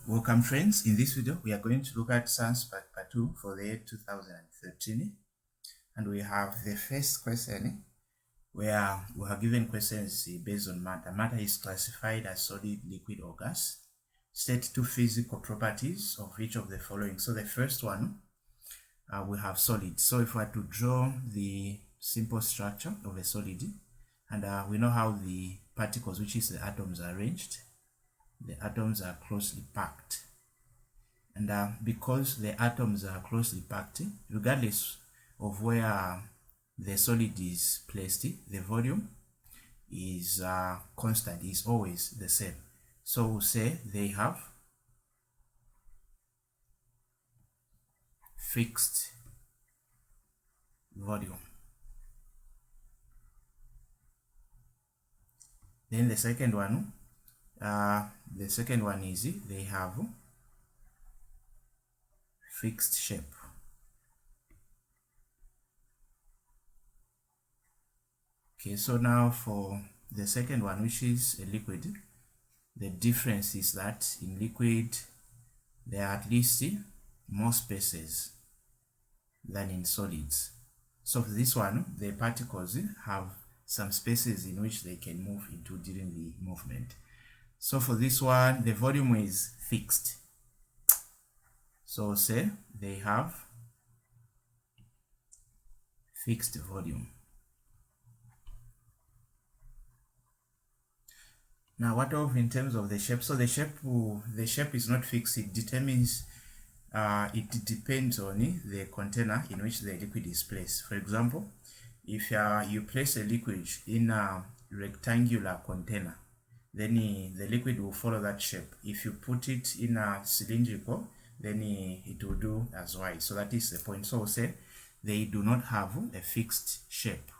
Welcome friends, in this video we are going to look at science part 2 for the year 2013, and we have the first question where we are given questions based on matter. Matter is classified as solid, liquid or gas. State two physical properties of each of the following. So the first one, we have solid. So if we are to draw the simple structure of a solid, and we know how the particles, which is the atoms, are arranged. The atoms are closely packed, and because the atoms are closely packed, regardless of where the solid is placed, the volume is constant, is always the same. So we'll say they have fixed volume. Then the second one is they have fixed shape. Okay, so now for the second one, which is a liquid, the difference is that in liquid there are at least more spaces than in solids. So for this one, the particles have some spaces in which they can move into during the movement. So for this one, the volume is fixed. So say they have fixed volume. Now what of in terms of the shape? So the shape is not fixed. It determines it depends on the container in which the liquid is placed. For example, if you place a liquid in a rectangular container, then the liquid will follow that shape. If you put it in a cylindrical, then it will do as well. So that is the point. So we'll say they do not have a fixed shape.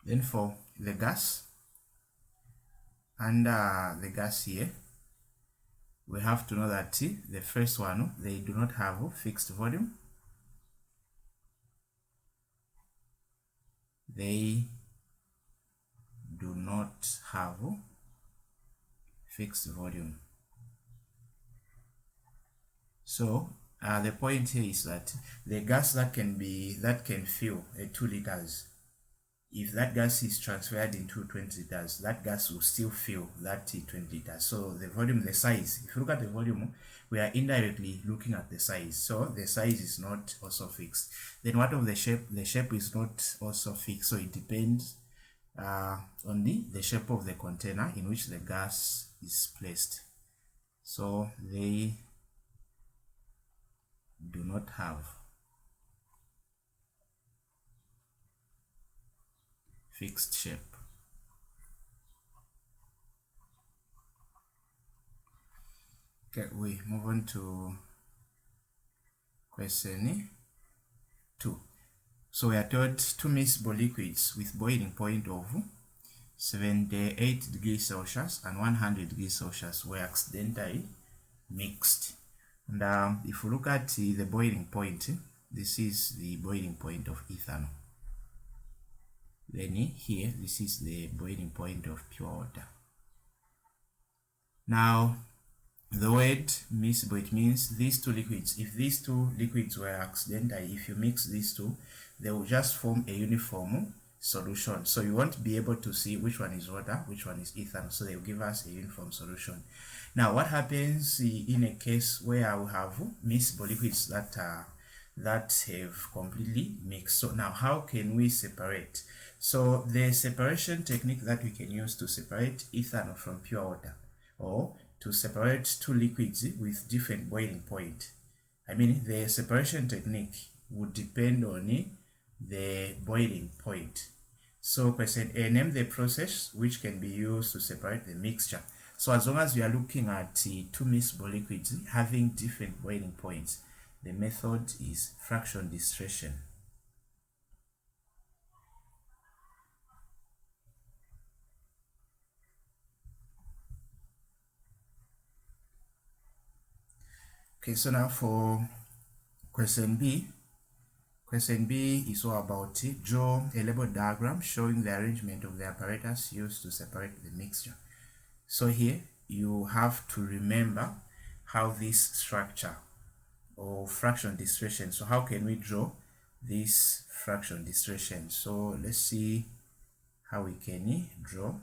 Then for the gas, under the gas here, we have to know that the first one, they do not have fixed volume. They do not have fixed volume. So the point here is that the gas that can fill 2 liters, if that gas is transferred into 20 liters, that gas will still fill that 20 liters. So the volume, the size, if you look at the volume, we are indirectly looking at the size. So the size is not also fixed. Then what of the shape? The shape is not also fixed. So it depends on the shape of the container in which the gas is placed. So they do not have fixed shape. Okay, we move on to question 2. So we are told two miscible liquids with boiling point of 78 degrees Celsius and 100 degrees Celsius were accidentally mixed. And if you look at the boiling point, this is the boiling point of ethanol. Then here, this is the boiling point of pure water. Now, the word miscible, it means these two liquids. If these two liquids were accidental, if you mix these two, they will just form a uniform solution. So you won't be able to see which one is water, which one is ethanol. So they will give us a uniform solution. Now, what happens in a case where we have miscible liquids that have completely mixed? So now, how can we separate? So the separation technique that we can use to separate ethanol from pure water, or to separate two liquids with different boiling point, I mean, the separation technique would depend on the boiling point. So question A, name the process which can be used to separate the mixture. So as long as we are looking at two miscible liquids having different boiling points, the method is fraction distillation. Okay, so now for question B. Question B is all about it. Draw a label diagram showing the arrangement of the apparatus used to separate the mixture. So here you have to remember how this structure or fraction distillation. So how can we draw this fraction distillation? So let's see how we can draw.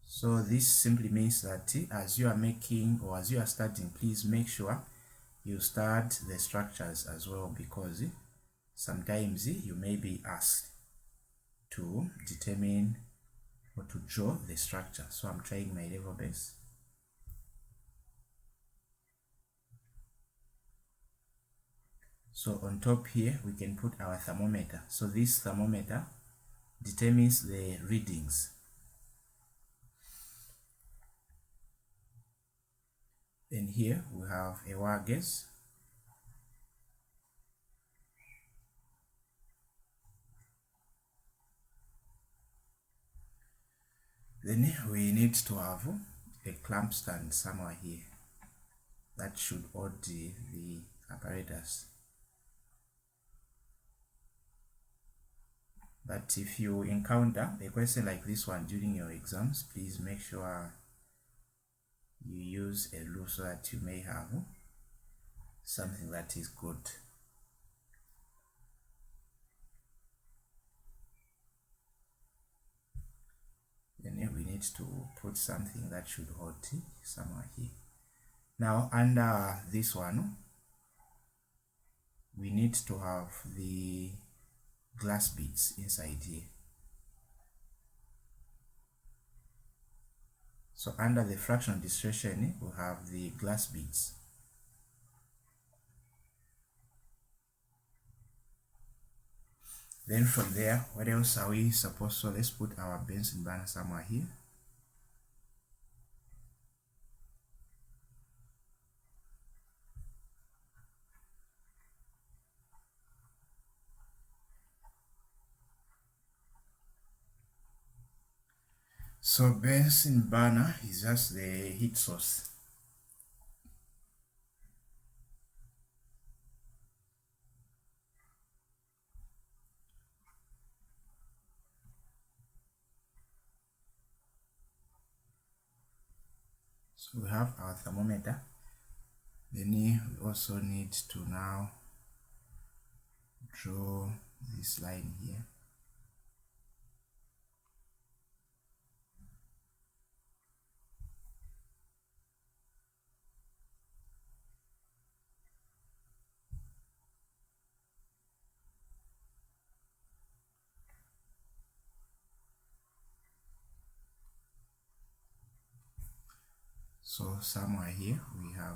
So this simply means that as you are making or as you are starting, please make sure you start the structures as well, because sometimes you may be asked to determine or to draw the structure. So I'm trying my level best. So on top here we can put our thermometer. So this thermometer determines the readings. Then here we have a wire gauge. Then we need to have a clamp stand somewhere here that should hold the apparatus. But if you encounter a question like this one during your exams, please make sure you use a rule so that you may have something that is good. Then we need to put something that should hold somewhere here. Now under this one, we need to have the glass beads inside here. So under the fraction distillation, we have the glass beads. Then from there, what else are we supposed to? Let's put our Bunsen burner somewhere here. So Bunsen burner is just the heat source. So we have our thermometer. Then we also need to now draw this line here. So somewhere here we have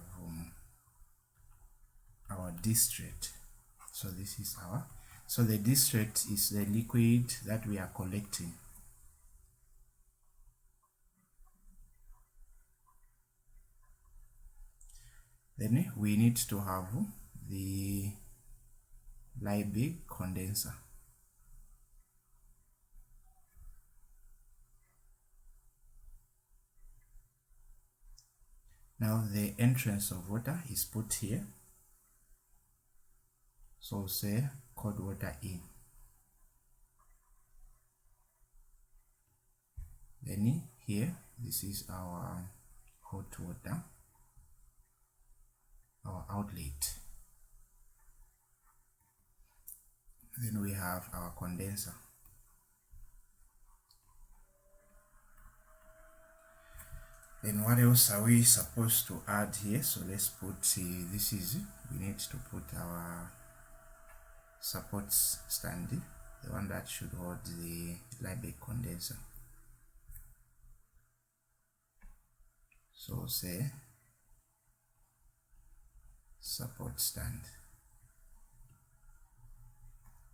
our distillate. So this is our, so the distillate is the liquid that we are collecting. Then we need to have the Liebig condenser. Now the entrance of water is put here. So say cold water in. Then here, this is our hot water, our outlet. Then we have our condenser. Then what else are we supposed to add here? So let's put, this is, we need to put our support stand, the one that should hold the Liebig condenser. So say support stand.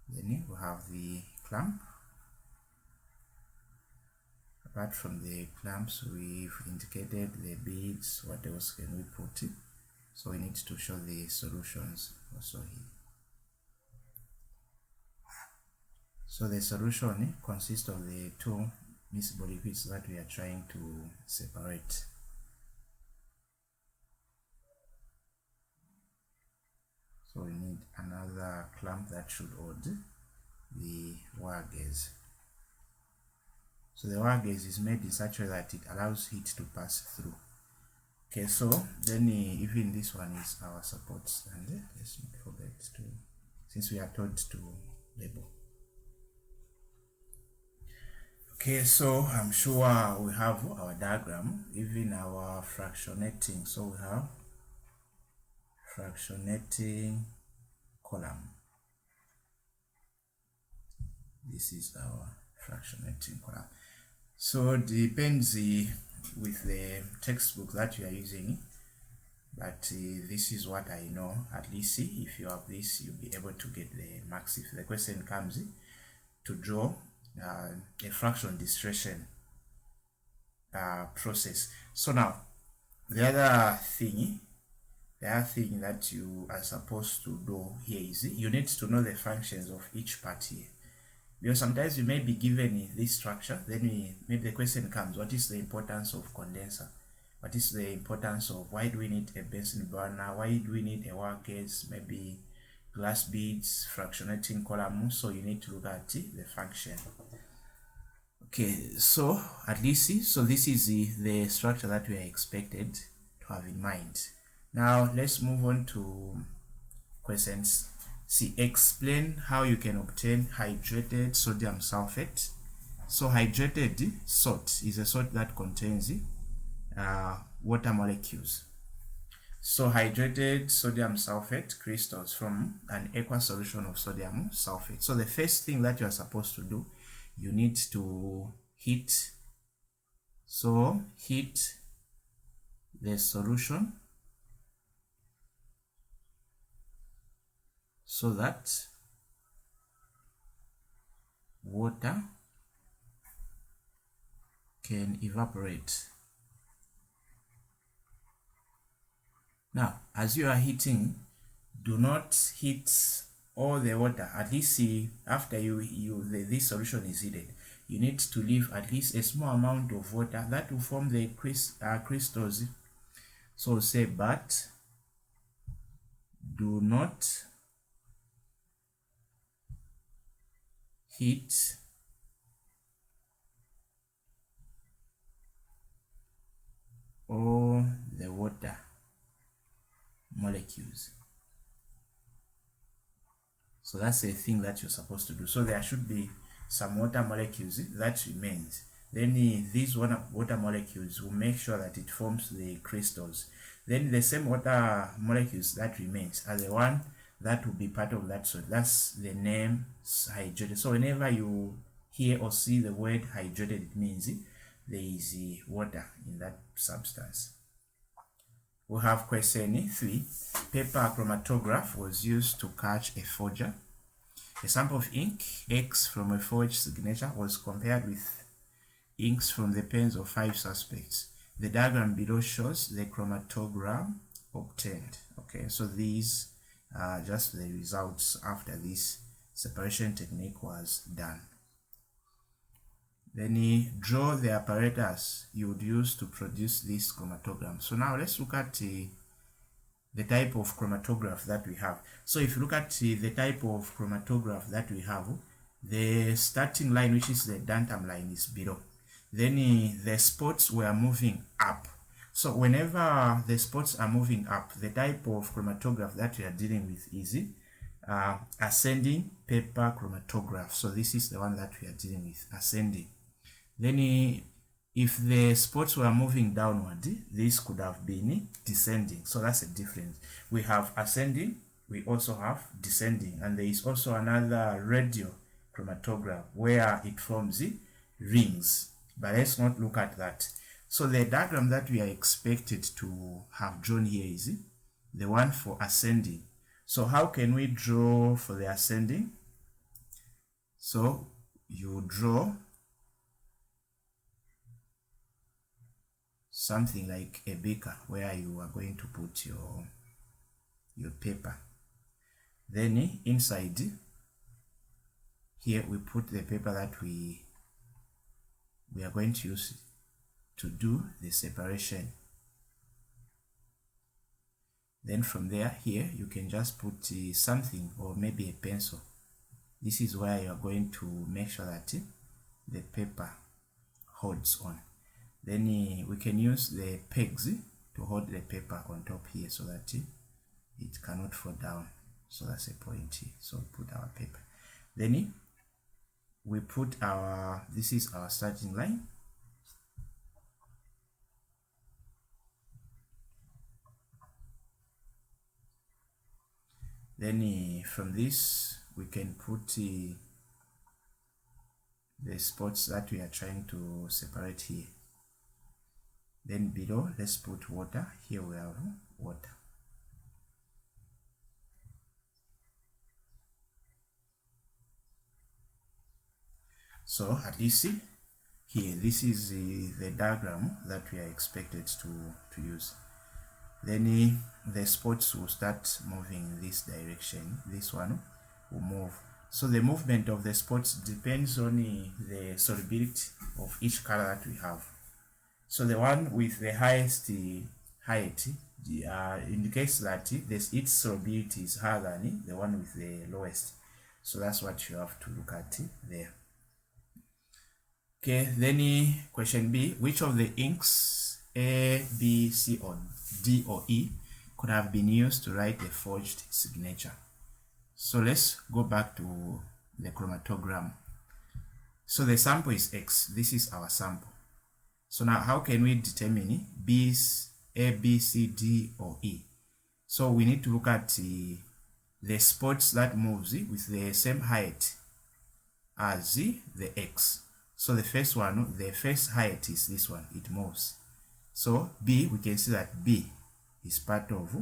Then we have the clamp. Apart from the clamps, we've indicated the beads. What else can we put? So we need to show the solutions also here. So the solution consists of the two miscible liquids that we are trying to separate. So we need another clamp that should hold the wire gauge. So the wire gauge is made in such a way that it allows heat to pass through. Okay, so then even this one is our support stand. Let's not forget to, since we are told to label. Okay, so I'm sure we have our diagram, even our fractionating. So we have fractionating column. This is our fractionating column. So depends with the textbook that you are using, but this is what I know. At least if you have this, you'll be able to get the marks if the question comes to draw a fraction distillation process. So now the other thing that you are supposed to do here is you need to know the functions of each part here, because sometimes you may be given this structure, then maybe the question comes, what is the importance of condenser? What is the importance of, why do we need a Bunsen burner? Why do we need a wire gauge? Maybe glass beads, fractionating column. So you need to look at the function. Okay, so at least so this is the structure that we are expected to have in mind. Now let's move on to questions. See, explain how you can obtain hydrated sodium sulfate. So hydrated salt is a salt that contains water molecules. So hydrated sodium sulfate crystals from an aqueous solution of sodium sulfate. So the first thing that you are supposed to do, you need to heat. So heat the solution so that water can evaporate. Now, as you are heating, do not heat all the water. At least after this solution is heated, you need to leave at least a small amount of water that will form the crystals. So say, but do not heat all the water molecules. So that's the thing that you're supposed to do. So there should be some water molecules that remains. Then these water molecules will make sure that it forms the crystals. Then the same water molecules that remains are the one that will be part of that salt. That's the name hydrated. So whenever you hear or see the word hydrated, it means there is water in that substance. We have question 3. Paper chromatograph was used to catch a forger. A sample of ink, X from a forged signature, was compared with inks from the pens of 5 suspects. The diagram below shows the chromatogram obtained. Okay, so these are just the results after this separation technique was done. Then draw the apparatus you would use to produce this chromatogram. So now let's look at the type of chromatograph that we have. So if you look at the type of chromatograph that we have, the starting line, which is the datum line, is below. Then the spots were moving up. So whenever the spots are moving up, the type of chromatograph that we are dealing with is ascending paper chromatograph. So this is the one that we are dealing with, ascending. Then if the spots were moving downward, this could have been descending. So that's a difference. We have ascending, we also have descending, and there is also another radial chromatograph where it forms rings. But let's not look at that. So the diagram that we are expected to have drawn here is the one for ascending. So how can we draw for the ascending? So you draw something like a beaker where you are going to put your paper. Then inside here we put the paper that we we are going to use to do the separation. Then from there, here you can just put something or maybe a pencil. This is where you are going to make sure that the paper holds on. Then we can use the pegs to hold the paper on top here so that it cannot fall down. So that's a point here. So we put our paper. Then we put our, this is our starting line. Then from this we can put the spots that we are trying to separate here. Then below, let's put water. Here we have water. So at least here, this is the diagram that we are expected to use. Then the spots will start moving in this direction. This one will move. So the movement of the spots depends on the solubility of each color that we have. So the one with the highest height indicates that its solubility is higher than the one with the lowest. So that's what you have to look at there. Okay, then question B, which of the inks A, B, C, or D or E could have been used to write the forged signature? So let's go back to the chromatogram. So the sample is X. This is our sample. So now how can we determine B's A, B, C, D, or E? So we need to look at the spots that moves with the same height as the X. So the first one, the first height is this one, it moves. So B, we can see that B is part of,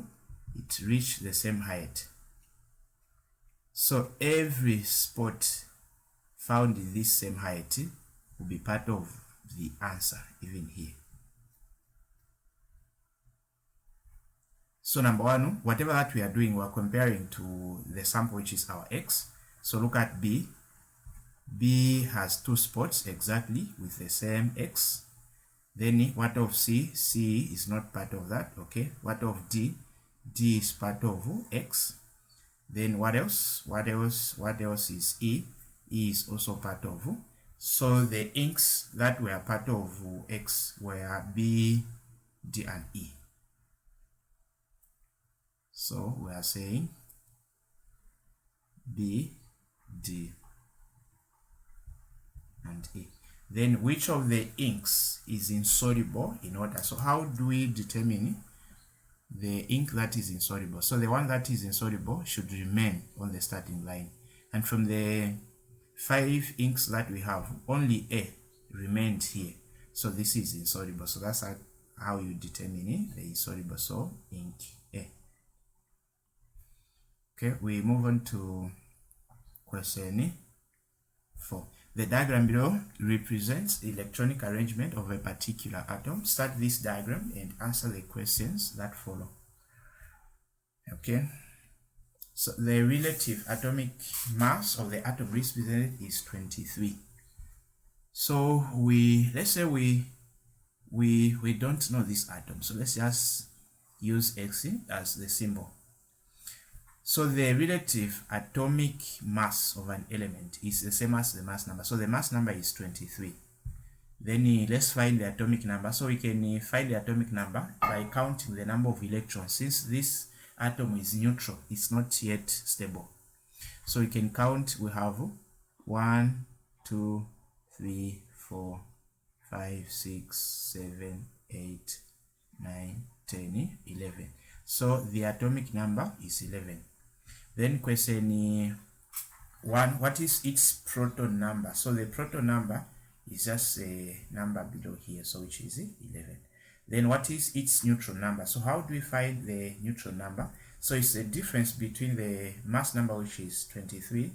it reached the same height. So every spot found in this same height will be part of the answer, even here. So number one, whatever that we are doing, we are comparing to the sample, which is our X. So look at B. B has two spots exactly with the same X. Then what of C? C is not part of that. Okay. What of D? D is part of X. Then what else? What else is E? E is also part of. So the inks that were part of X were B, D, and E. So we are saying B, D, and E. Then which of the inks is insoluble in water? So how do we determine the ink that is insoluble? So the one that is insoluble should remain on the starting line. And from the 5 inks that we have, only A remained here. So this is insoluble. So that's how you determine the insoluble. So ink A. Okay, we move on to question 4. The diagram below represents the electronic arrangement of a particular atom. Start this diagram and answer the questions that follow. Okay, so the relative atomic mass of the atom represented is 23. So let's say we don't know this atom, so let's just use X as the symbol. So the relative atomic mass of an element is the same as the mass number. So the mass number is 23. Then let's find the atomic number. So we can find the atomic number by counting the number of electrons. Since this atom is neutral, it's not yet stable. So we can count, we have 1, 2, 3, 4, 5, 6, 7, 8, 9, 10, 11. So the atomic number is 11. Then question 1, what is its proton number? So the proton number is just a number below here, so which is 11. Then what is its neutron number? So how do we find the neutron number? So it's the difference between the mass number, which is 23,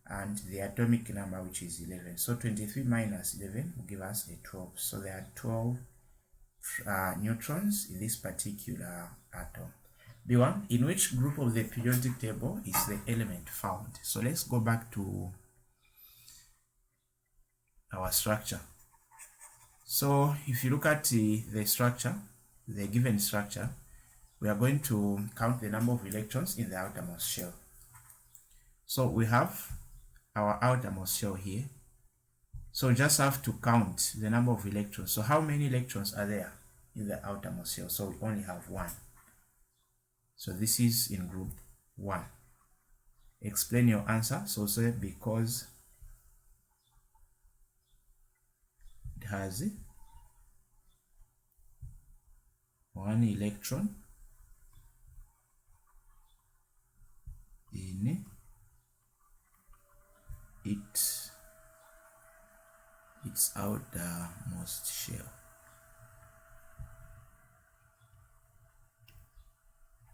and the atomic number, which is 11. So 23 minus 11 will give us a 12. So there are 12 neutrons in this particular atom. B1, in which group of the periodic table is the element found? So let's go back to our structure. So if you look at the structure, the given structure, we are going to count the number of electrons in the outermost shell. So we have our outermost shell here. So we just have to count the number of electrons. So how many electrons are there in the outermost shell? So we only have one. So this is in group 1. Explain your answer. So say because it has 1 electron in its outermost shell.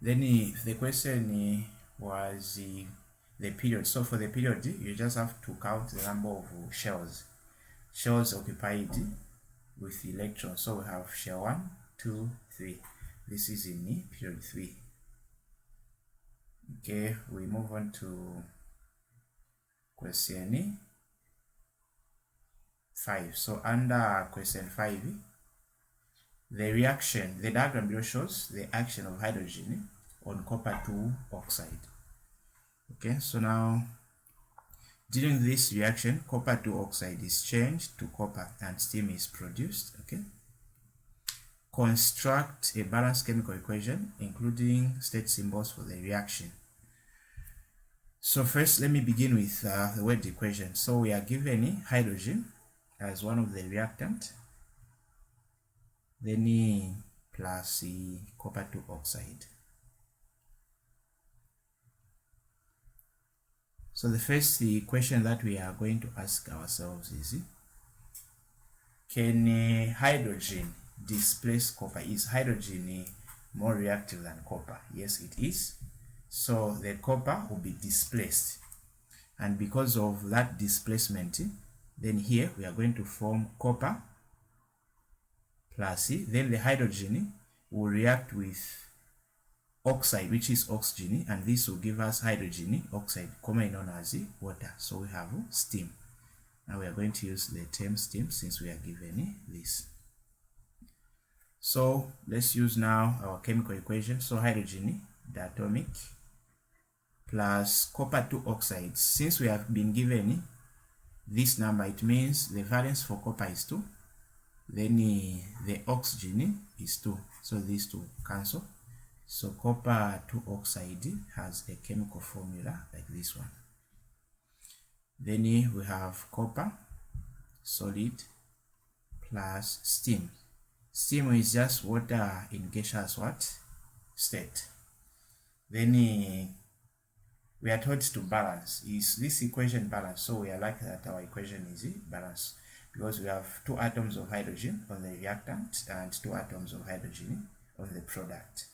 Then if the question was the period, so for the period you just have to count the number of shells occupied with electrons. So we have shell 1, 2, 3. This is in period 3. Okay, we move on to question 5. So under question 5, the diagram below shows the action of hydrogen on copper 2 oxide. Okay, so now during this reaction, copper 2 oxide is changed to copper and steam is produced. Okay, construct a balanced chemical equation including state symbols for the reaction. So first, let me begin with the word equation. So we are given hydrogen as one of the reactant, then plus copper 2 oxide. So the first question that we are going to ask ourselves is, can hydrogen displace copper? Is hydrogen more reactive than copper? Yes, it is. So the copper will be displaced, and because of that displacement, then here we are going to form copper plus then the hydrogen will react with oxide, which is oxygen, and this will give us hydrogen oxide, commonly known as water. So we have steam. Now we are going to use the term steam since we are given this. So let's use now our chemical equation. So hydrogen, the atomic, plus copper 2 oxide. Since we have been given this number, it means the valence for copper is 2, then the oxygen is 2. So these two cancel. So copper 2 oxide has a chemical formula like this one. Then we have copper solid plus steam. Steam is just water in gaseous state. Then we are told to balance. Is this equation balanced? So we are like that our equation is balanced because we have 2 atoms of hydrogen on the reactant and 2 atoms of hydrogen on the product.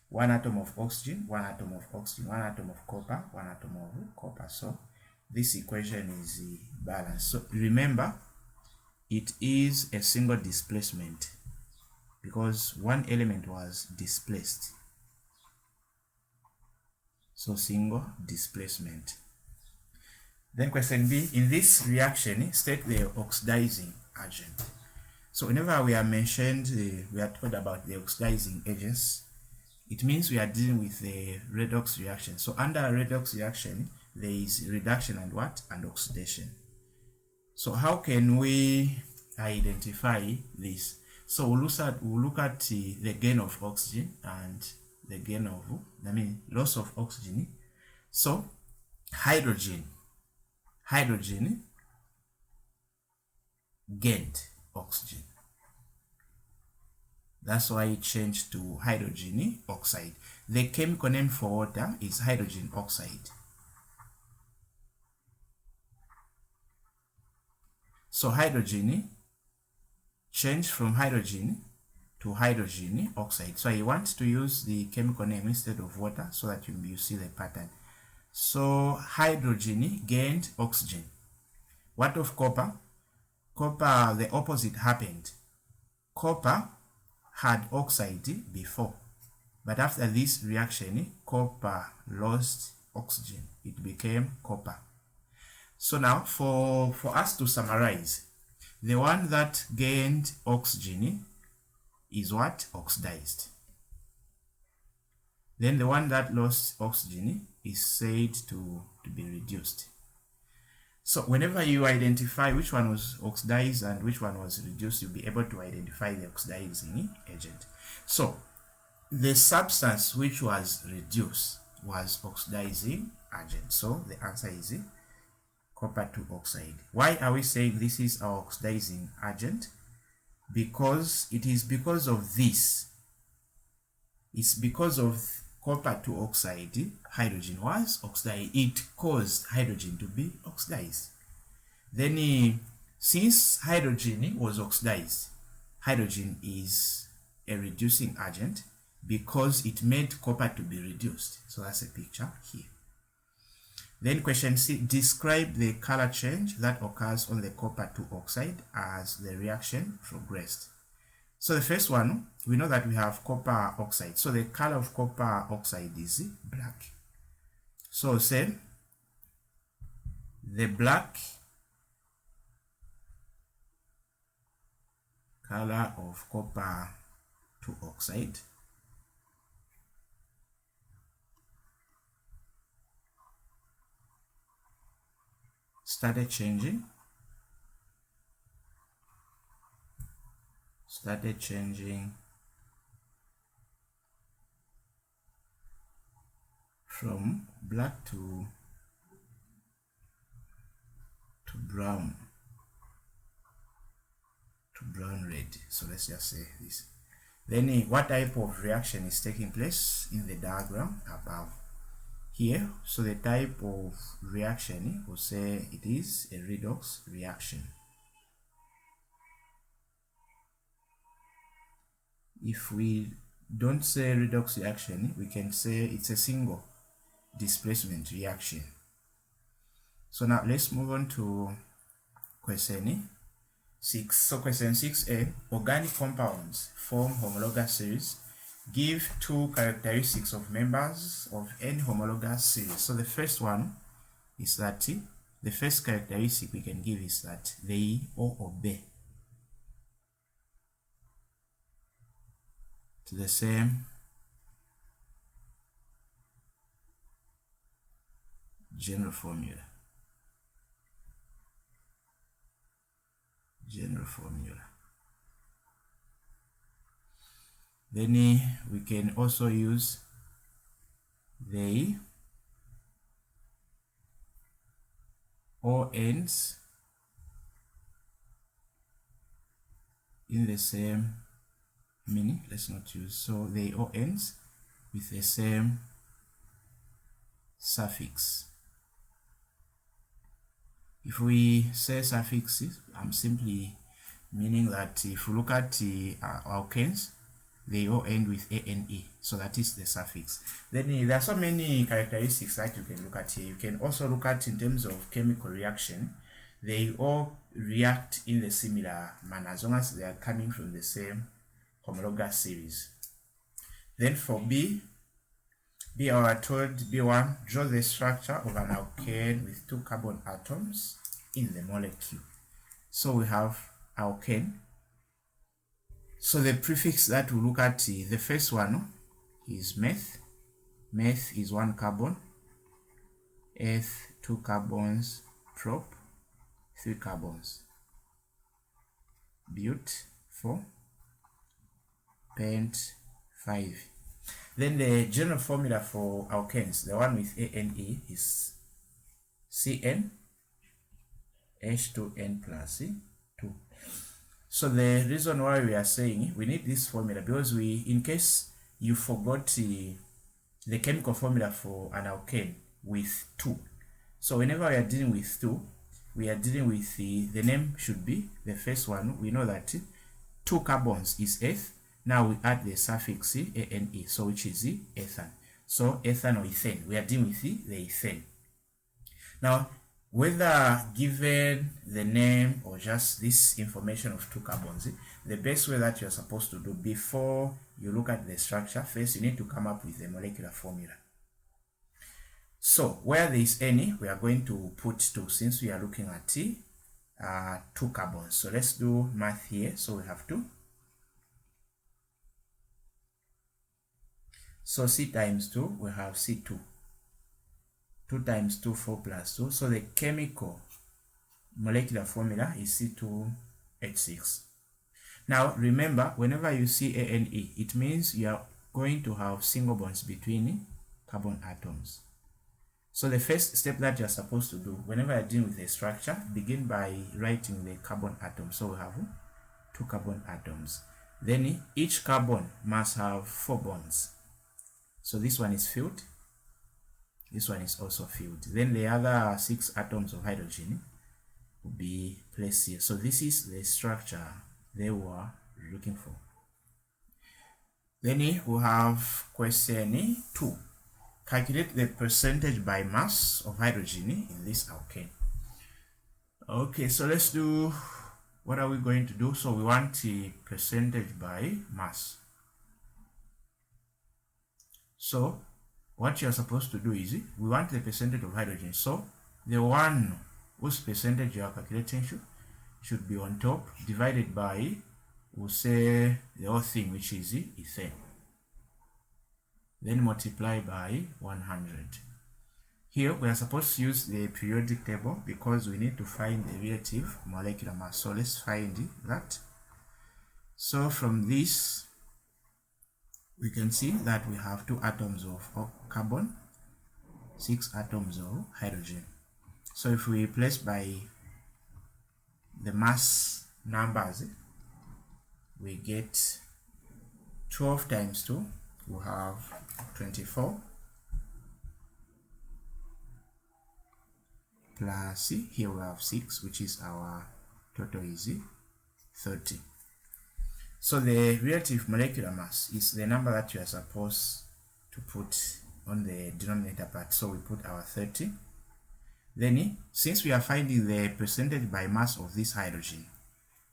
1 atom of oxygen, 1 atom of oxygen, 1 atom of copper, 1 atom of copper. So this equation is balanced. So remember, it is a single displacement because one element was displaced. So single displacement. Then question B, in this reaction, state the oxidizing agent. So whenever we are mentioned, we are told about the oxidizing agents, it means we are dealing with the redox reaction. So under a redox reaction, there is reduction and what? And oxidation. So how can we identify this? So we'll look at the gain of oxygen and the gain of, loss of oxygen. So hydrogen gained oxygen. That's why it changed to hydrogen oxide. The chemical name for water is hydrogen oxide. So hydrogen changed from hydrogen to hydrogen oxide. So I want to use the chemical name instead of water so that you see the pattern. So hydrogen gained oxygen. What of copper? Copper, the opposite happened. Copper had oxide before, but after this reaction, copper lost oxygen. It became copper. So now for us to summarize, The one that gained oxygen is what? Oxidized. Then the one that lost oxygen is said to be reduced. So whenever you identify which one was oxidized and which one was reduced, you'll be able to identify the oxidizing agent. So the substance which was reduced was oxidizing agent. So the answer is copper 2 oxide. Why are we saying this is our oxidizing agent? Because it is because of this. It's because of copper 2 oxide, hydrogen was oxidized. It caused hydrogen to be oxidized. Then since hydrogen was oxidized, hydrogen is a reducing agent because it made copper to be reduced. So that's a picture here. Then question C, describe the color change that occurs on the copper 2 oxide as the reaction progressed. So the first one, we know that we have copper oxide. So the color of copper oxide is black. So say the black color of copper 2 oxide started changing from black to brown red. So let's just say this. Then what type of reaction is taking place in the diagram above here? So the type of reaction, we'll say it is a redox reaction. If we don't say redox reaction, we can say it's a single displacement reaction. So now let's move on to question 6. So question 6a, organic compounds form homologous series. Give 2 characteristics of members of any homologous series. So the first one is that the first characteristic we can give is that they all obey to the same general formula. Then we can also use they all ends in the same meaning. Let's not use, so they all ends with the same suffix. If we say suffixes, I'm simply meaning that if you look at alkanes, they all end with ane, so that is the suffix. Then there are so many characteristics that you can look at here. You can also look at in terms of chemical reaction. They all react in the similar manner as long as they are coming from the same homologous series. Then for B, we are told B1, draw the structure of an alkane with 2 carbon atoms in the molecule. So we have alkane. So the prefix that we look at, the first one is meth. Meth is 1 carbon, eth 2 carbons, prop 3 carbons, but 4, pent 5. Then the general formula for alkanes, the one with ane, is CN H2N plus 2. So the reason why we are saying we need this formula, because in case you forgot the chemical formula for an alkane with 2. So whenever we are dealing with 2, we are dealing with the name should be the first one. We know that 2 carbons is eth. Now we add the suffix ane, so which is ethane. So ethane or ethane, we are dealing with the ethane. Now, whether given the name or just this information of 2 carbons, the best way that you're supposed to do before you look at the structure, first you need to come up with the molecular formula. So where there is any, we are going to put 2, since we are looking at 2 carbons. So let's do math here. So we have 2. So C times 2, we have C2. 2 times 2, 4 plus 2. So the chemical molecular formula is C2H6. Now remember, whenever you see A and E, it means you are going to have single bonds between carbon atoms. So the first step that you're supposed to do whenever you're dealing with a structure, begin by writing the carbon atom. So we have 2 carbon atoms. Then each carbon must have 4 bonds. So this one is filled. This one is also filled. Then the other 6 atoms of hydrogen will be placed here. So this is the structure they were looking for. Then we have question 2. Calculate the percentage by mass of hydrogen in this alkane. Okay, so let's do, what are we going to do? So we want the percentage by mass. So what you're supposed to do is, we want the percentage of hydrogen. So the one whose percentage you are calculating should be on top, divided by, we'll say, the whole thing, which is ethane. Then multiply by 100. Here we are supposed to use the periodic table because we need to find the relative molecular mass. So let's find that. So from this, we can see that we have 2 atoms of carbon, 6 atoms of hydrogen. So if we replace by the mass numbers, we get 12 times 2, we have 24, plus here we have 6, which is our total is 30. So the relative molecular mass is the number that you are supposed to put on the denominator part. So we put our 30. Then since we are finding the percentage by mass of this hydrogen,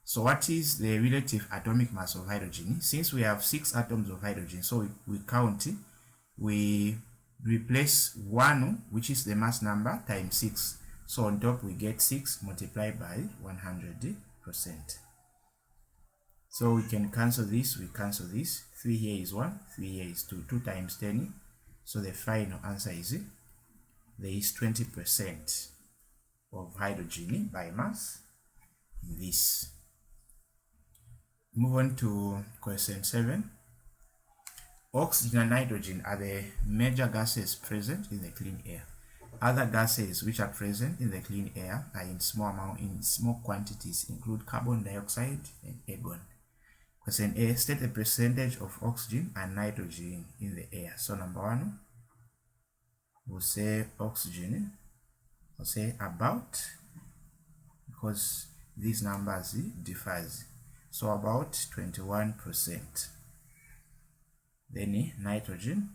so what is the relative atomic mass of hydrogen? Since we have 6 atoms of hydrogen, so we count, we replace 1, which is the mass number, times 6. So on top we get 6 multiplied by 100%. So we can cancel this, we cancel this. 3 here is 1, 3 here is 2. 2 times 10. So the final answer is, there is 20% of hydrogen by mass in this. Move on to question 7. Oxygen and nitrogen are the major gases present in the clean air. Other gases which are present in the clean air are in small quantities, include carbon dioxide and argon. Question A, state the percentage of oxygen and nitrogen in the air. So number 1, we'll say oxygen, we'll say about, because these numbers differs. So about 21%. Then nitrogen,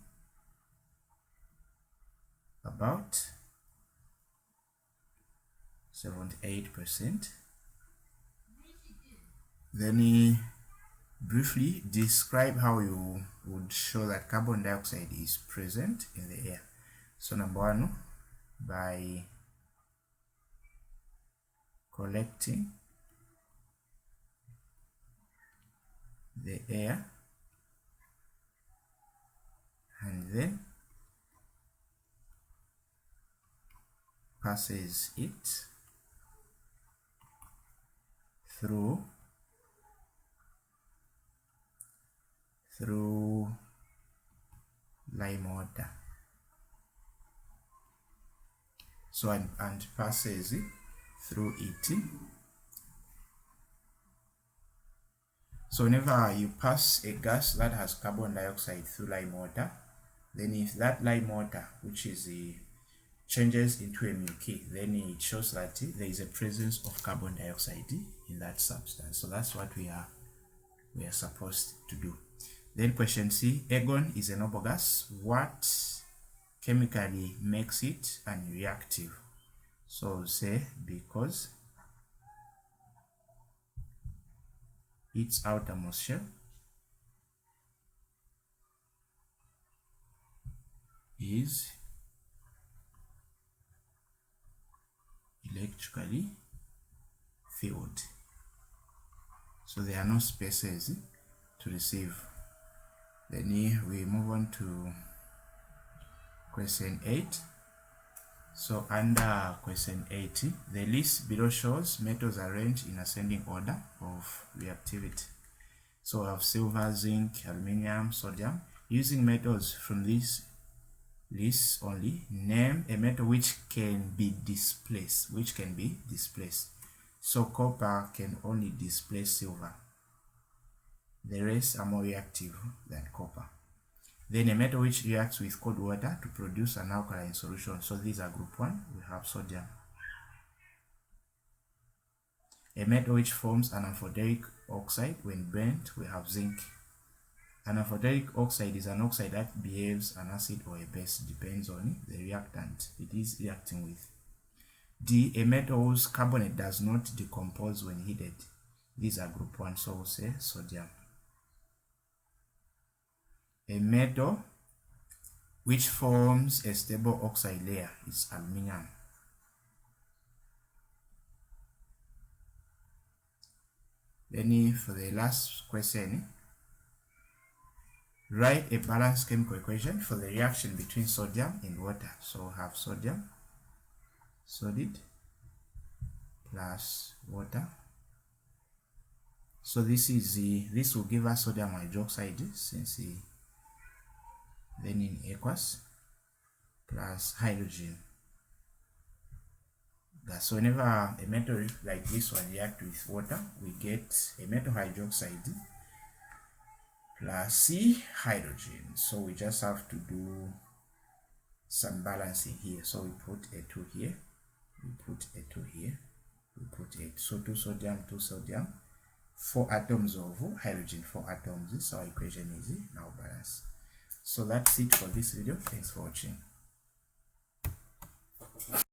about 78%. Then briefly describe how you would show that carbon dioxide is present in the air. So number 1, by collecting the air and then passes it through lime water. So and passes through it. So whenever you pass a gas that has carbon dioxide through lime water, then if that lime water, which is changes into a milky, then it shows that there is a presence of carbon dioxide in that substance. So that's what we are supposed to do. Then question C, argon is a noble gas. What chemically makes it unreactive? So we'll say because its outermost shell is electrically filled. So there are no spaces to receive. Then we move on to question 8. So under question 8, the list below shows metals arranged in ascending order of reactivity. So we have silver, zinc, aluminium, sodium. Using metals from this list only, name a metal which can be displaced. So copper can only displace silver. The rest are more reactive than copper. Then a metal which reacts with cold water to produce an alkaline solution. So these are group 1. We have sodium. A metal which forms an amphoteric oxide when burnt. We have zinc. An amphoteric oxide is an oxide that behaves an acid or a base, depends on the reactant it is reacting with. D. A metal whose carbonate does not decompose when heated. These are group 1, so we'll say sodium. A metal which forms a stable oxide layer is aluminium. Then for the last question, write a balanced chemical equation for the reaction between sodium and water. So we have sodium solid plus water. So this will give us sodium hydroxide, since then in aqueous, plus hydrogen gas. So whenever a metal like this one reacts with water, we get a metal hydroxide plus C hydrogen. So we just have to do some balancing here. So we put a 2 here, we put a 2 here, we put 8. So 2 sodium, 4 atoms of hydrogen, 4 atoms. So our equation is now balanced. So that's it for this video. Thanks for watching.